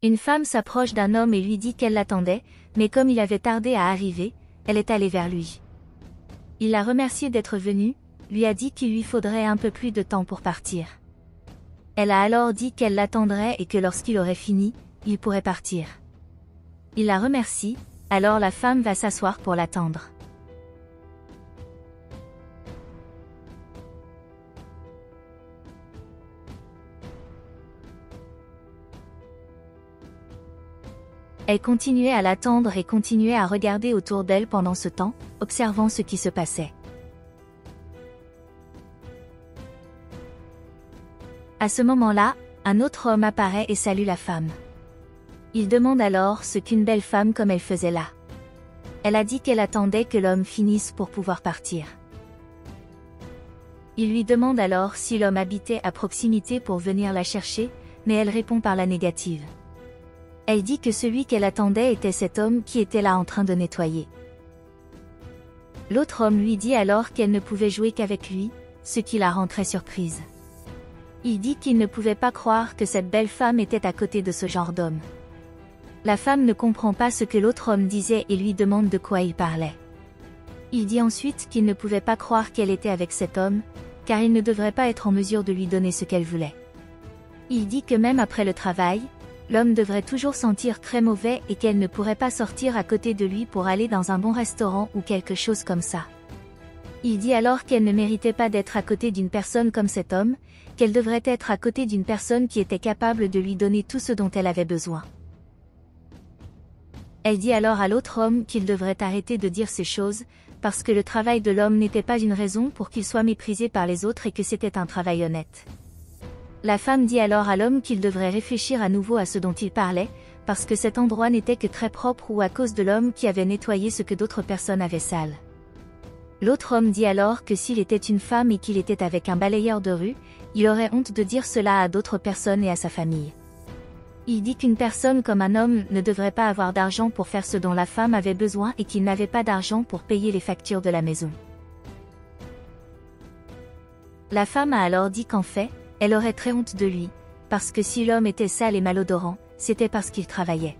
Une femme s'approche d'un homme et lui dit qu'elle l'attendait, mais comme il avait tardé à arriver, elle est allée vers lui. Il l'a remercié d'être venu, lui a dit qu'il lui faudrait un peu plus de temps pour partir. Elle a alors dit qu'elle l'attendrait et que lorsqu'il aurait fini, il pourrait partir. Il la remercie, alors la femme va s'asseoir pour l'attendre. Elle continuait à l'attendre et continuait à regarder autour d'elle pendant ce temps, observant ce qui se passait. À ce moment-là, un autre homme apparaît et salue la femme. Il demande alors ce qu'une belle femme comme elle faisait là. Elle a dit qu'elle attendait que l'homme finisse pour pouvoir partir. Il lui demande alors si l'homme habitait à proximité pour venir la chercher, mais elle répond par la négative. Elle dit que celui qu'elle attendait était cet homme qui était là en train de nettoyer. L'autre homme lui dit alors qu'elle ne pouvait jouer qu'avec lui, ce qui la rend très surprise. Il dit qu'il ne pouvait pas croire que cette belle femme était à côté de ce genre d'homme. La femme ne comprend pas ce que l'autre homme disait et lui demande de quoi il parlait. Il dit ensuite qu'il ne pouvait pas croire qu'elle était avec cet homme, car il ne devrait pas être en mesure de lui donner ce qu'elle voulait. Il dit que même après le travail, l'homme devrait toujours sentir très mauvais et qu'elle ne pourrait pas sortir à côté de lui pour aller dans un bon restaurant ou quelque chose comme ça. Il dit alors qu'elle ne méritait pas d'être à côté d'une personne comme cet homme, qu'elle devrait être à côté d'une personne qui était capable de lui donner tout ce dont elle avait besoin. Elle dit alors à l'autre homme qu'il devrait arrêter de dire ces choses, parce que le travail de l'homme n'était pas une raison pour qu'il soit méprisé par les autres et que c'était un travail honnête. La femme dit alors à l'homme qu'il devrait réfléchir à nouveau à ce dont il parlait, parce que cet endroit n'était que très propre ou à cause de l'homme qui avait nettoyé ce que d'autres personnes avaient sale. L'autre homme dit alors que s'il était une femme et qu'il était avec un balayeur de rue, il aurait honte de dire cela à d'autres personnes et à sa famille. Il dit qu'une personne comme un homme ne devrait pas avoir d'argent pour faire ce dont la femme avait besoin et qu'il n'avait pas d'argent pour payer les factures de la maison. La femme a alors dit qu'en fait, elle aurait très honte de lui, parce que si l'homme était sale et malodorant, c'était parce qu'il travaillait.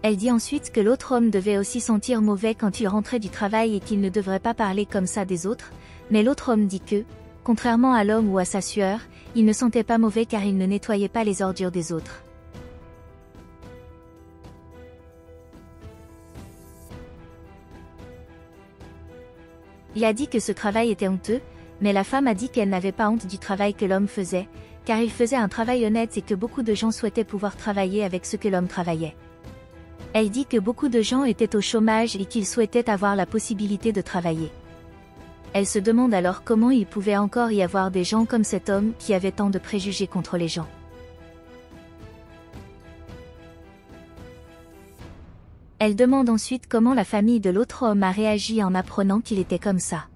Elle dit ensuite que l'autre homme devait aussi sentir mauvais quand il rentrait du travail et qu'il ne devrait pas parler comme ça des autres, mais l'autre homme dit que, contrairement à l'homme ou à sa sueur, il ne sentait pas mauvais car il ne nettoyait pas les ordures des autres. Il a dit que ce travail était honteux, mais la femme a dit qu'elle n'avait pas honte du travail que l'homme faisait, car il faisait un travail honnête et que beaucoup de gens souhaitaient pouvoir travailler avec ce que l'homme travaillait. Elle dit que beaucoup de gens étaient au chômage et qu'ils souhaitaient avoir la possibilité de travailler. Elle se demande alors comment il pouvait encore y avoir des gens comme cet homme qui avait tant de préjugés contre les gens. Elle demande ensuite comment la famille de l'autre homme a réagi en apprenant qu'il était comme ça.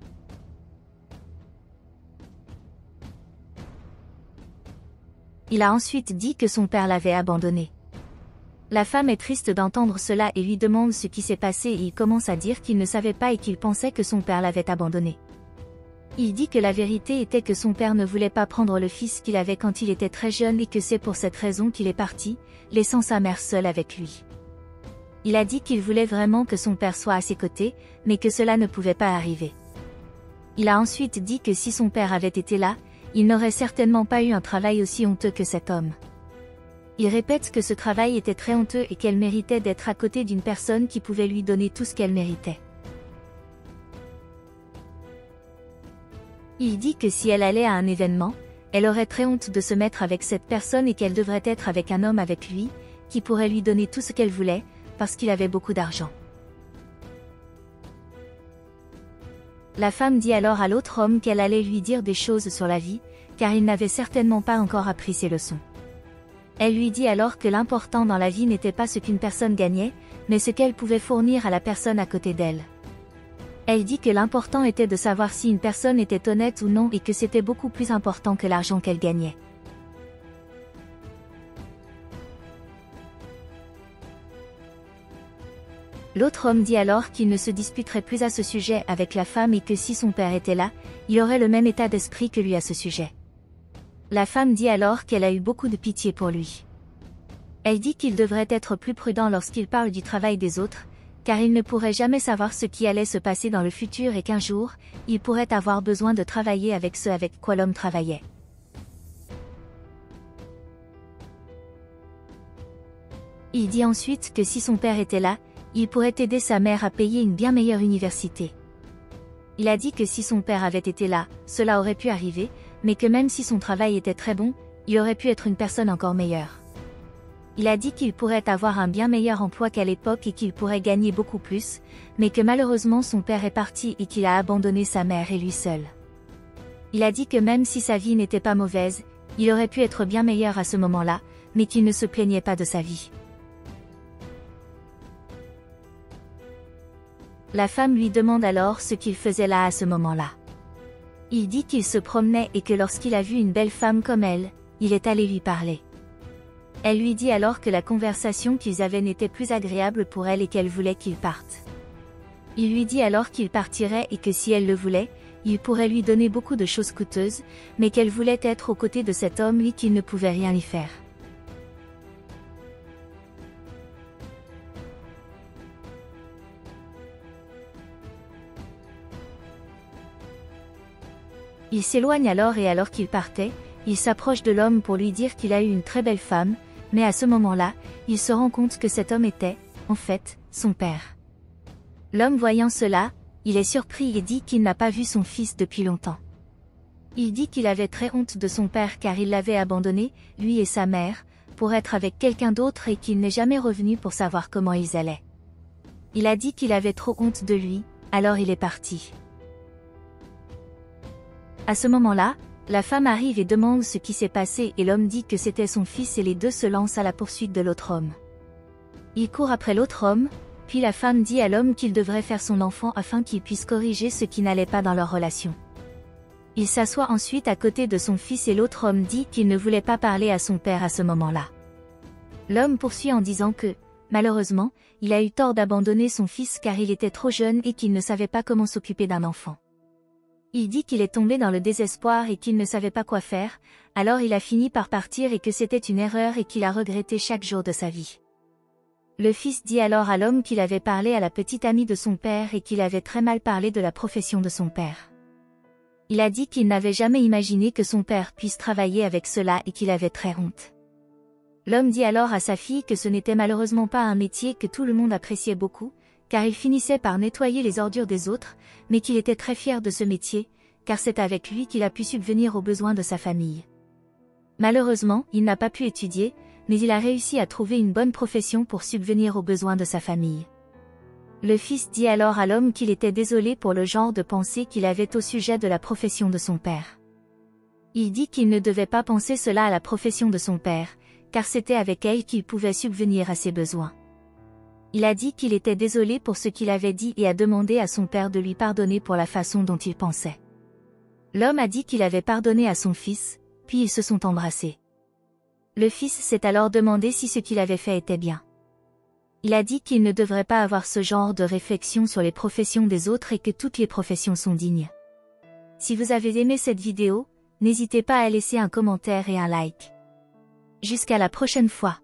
Il a ensuite dit que son père l'avait abandonné. La femme est triste d'entendre cela et lui demande ce qui s'est passé et il commence à dire qu'il ne savait pas et qu'il pensait que son père l'avait abandonné. Il dit que la vérité était que son père ne voulait pas prendre le fils qu'il avait quand il était très jeune et que c'est pour cette raison qu'il est parti, laissant sa mère seule avec lui. Il a dit qu'il voulait vraiment que son père soit à ses côtés, mais que cela ne pouvait pas arriver. Il a ensuite dit que si son père avait été là, il n'aurait certainement pas eu un travail aussi honteux que cet homme. Il répète que ce travail était très honteux et qu'elle méritait d'être à côté d'une personne qui pouvait lui donner tout ce qu'elle méritait. Il dit que si elle allait à un événement, elle aurait très honte de se mettre avec cette personne et qu'elle devrait être avec un homme avec lui, qui pourrait lui donner tout ce qu'elle voulait, parce qu'il avait beaucoup d'argent. La femme dit alors à l'autre homme qu'elle allait lui dire des choses sur la vie, car il n'avait certainement pas encore appris ses leçons. Elle lui dit alors que l'important dans la vie n'était pas ce qu'une personne gagnait, mais ce qu'elle pouvait fournir à la personne à côté d'elle. Elle dit que l'important était de savoir si une personne était honnête ou non et que c'était beaucoup plus important que l'argent qu'elle gagnait. L'autre homme dit alors qu'il ne se disputerait plus à ce sujet avec la femme et que si son père était là, il aurait le même état d'esprit que lui à ce sujet. La femme dit alors qu'elle a eu beaucoup de pitié pour lui. Elle dit qu'il devrait être plus prudent lorsqu'il parle du travail des autres, car il ne pourrait jamais savoir ce qui allait se passer dans le futur et qu'un jour, il pourrait avoir besoin de travailler avec ceux avec quoi l'homme travaillait. Il dit ensuite que si son père était là, il pourrait aider sa mère à payer une bien meilleure université. Il a dit que si son père avait été là, cela aurait pu arriver, mais que même si son travail était très bon, il aurait pu être une personne encore meilleure. Il a dit qu'il pourrait avoir un bien meilleur emploi qu'à l'époque et qu'il pourrait gagner beaucoup plus, mais que malheureusement son père est parti et qu'il a abandonné sa mère et lui seul. Il a dit que même si sa vie n'était pas mauvaise, il aurait pu être bien meilleur à ce moment-là, mais qu'il ne se plaignait pas de sa vie. La femme lui demande alors ce qu'il faisait là à ce moment-là. Il dit qu'il se promenait et que lorsqu'il a vu une belle femme comme elle, il est allé lui parler. Elle lui dit alors que la conversation qu'ils avaient n'était plus agréable pour elle et qu'elle voulait qu'il parte. Il lui dit alors qu'il partirait et que si elle le voulait, il pourrait lui donner beaucoup de choses coûteuses, mais qu'elle voulait être aux côtés de cet homme et qu'il ne pouvait rien y faire. Il s'éloigne alors et alors qu'il partait, il s'approche de l'homme pour lui dire qu'il a eu une très belle femme, mais à ce moment-là, il se rend compte que cet homme était, en fait, son père. L'homme voyant cela, il est surpris et dit qu'il n'a pas vu son fils depuis longtemps. Il dit qu'il avait très honte de son père car il l'avait abandonné, lui et sa mère, pour être avec quelqu'un d'autre et qu'il n'est jamais revenu pour savoir comment ils allaient. Il a dit qu'il avait trop honte de lui, alors il est parti. À ce moment-là, la femme arrive et demande ce qui s'est passé et l'homme dit que c'était son fils et les deux se lancent à la poursuite de l'autre homme. Il court après l'autre homme, puis la femme dit à l'homme qu'il devrait faire son enfant afin qu'il puisse corriger ce qui n'allait pas dans leur relation. Il s'assoit ensuite à côté de son fils et l'autre homme dit qu'il ne voulait pas parler à son père à ce moment-là. L'homme poursuit en disant que, malheureusement, il a eu tort d'abandonner son fils car il était trop jeune et qu'il ne savait pas comment s'occuper d'un enfant. Il dit qu'il est tombé dans le désespoir et qu'il ne savait pas quoi faire, alors il a fini par partir et que c'était une erreur et qu'il a regretté chaque jour de sa vie. Le fils dit alors à l'homme qu'il avait parlé à la petite amie de son père et qu'il avait très mal parlé de la profession de son père. Il a dit qu'il n'avait jamais imaginé que son père puisse travailler avec cela et qu'il avait très honte. L'homme dit alors à sa fille que ce n'était malheureusement pas un métier que tout le monde appréciait beaucoup, car il finissait par nettoyer les ordures des autres, mais qu'il était très fier de ce métier, car c'est avec lui qu'il a pu subvenir aux besoins de sa famille. Malheureusement, il n'a pas pu étudier, mais il a réussi à trouver une bonne profession pour subvenir aux besoins de sa famille. Le fils dit alors à l'homme qu'il était désolé pour le genre de pensée qu'il avait au sujet de la profession de son père. Il dit qu'il ne devait pas penser cela à la profession de son père, car c'était avec elle qu'il pouvait subvenir à ses besoins. Il a dit qu'il était désolé pour ce qu'il avait dit et a demandé à son père de lui pardonner pour la façon dont il pensait. L'homme a dit qu'il avait pardonné à son fils, puis ils se sont embrassés. Le fils s'est alors demandé si ce qu'il avait fait était bien. Il a dit qu'il ne devrait pas avoir ce genre de réflexion sur les professions des autres et que toutes les professions sont dignes. Si vous avez aimé cette vidéo, n'hésitez pas à laisser un commentaire et un like. Jusqu'à la prochaine fois.